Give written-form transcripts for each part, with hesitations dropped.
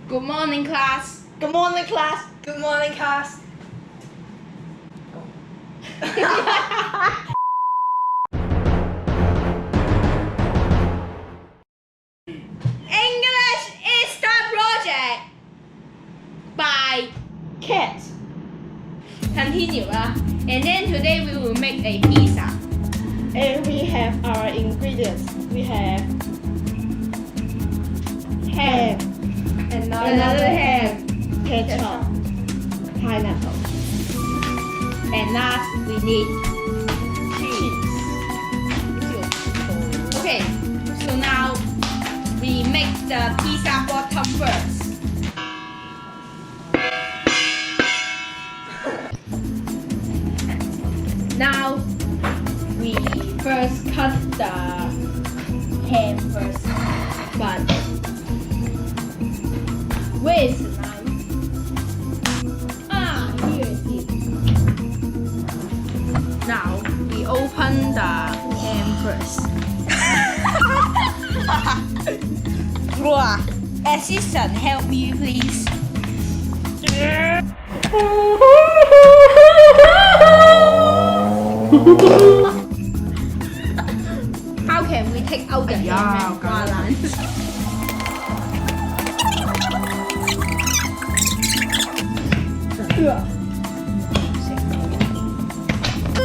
Good morning, class. Good morning, class. Good morning, class. English is the project by Cat. Continue, and then today we will make a pizza. And we have our ingredients. We have Ham, another ham, ketchup, pineapple, and last we need cheese. Okay, so now we make the pizza bottom first. Now we first cut the ham first, but where is the knife? Here it is. Now we open the ham first. Wow. Assistant, help me please. How can we take out the ham and balance?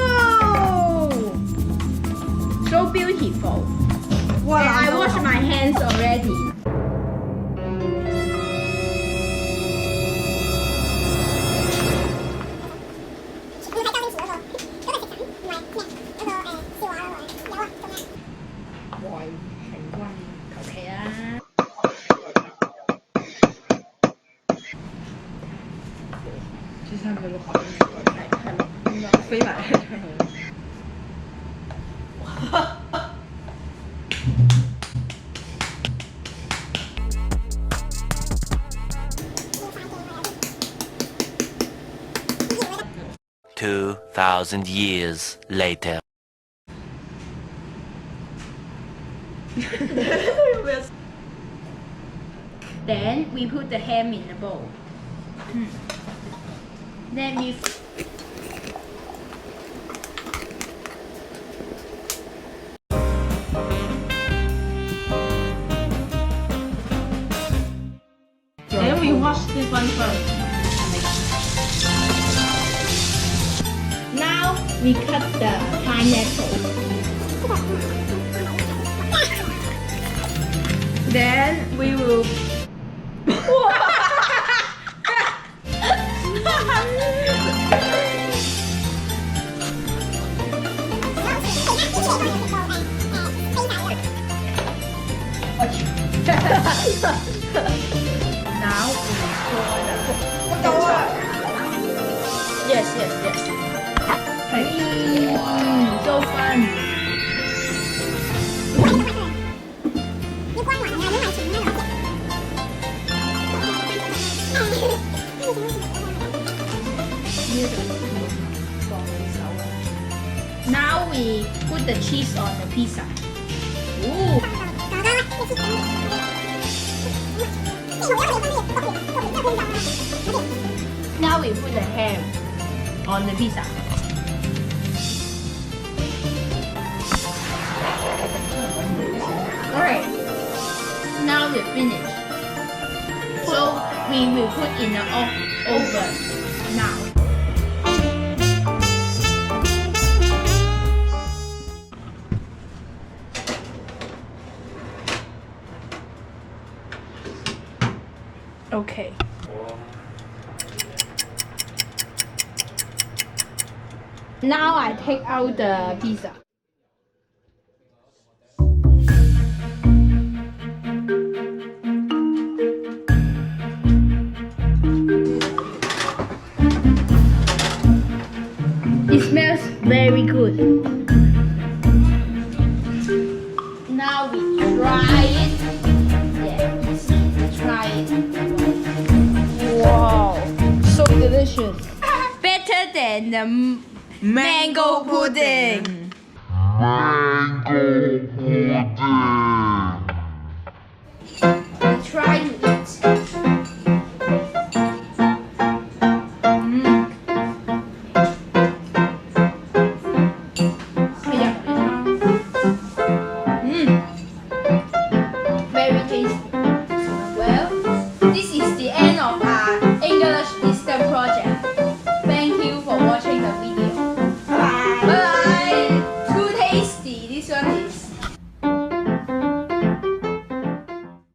Oh, so beautiful. Wow. And I washed my hands already. "2,000 years later." Then we put the ham in the bowl. Then we wash this one first. Now we cut the pineapple. Then we will now we pour the Yes. So fun. Now we put the cheese on the pizza. Ooh. Now we put the ham on the pizza. Alright, now we're finished. So we will put in the oven now. Okay. Now I take out the pizza. It smells very good. Now we try it. Yes, try it. Wow, so delicious. Better than the mango pudding. Mango pudding. today.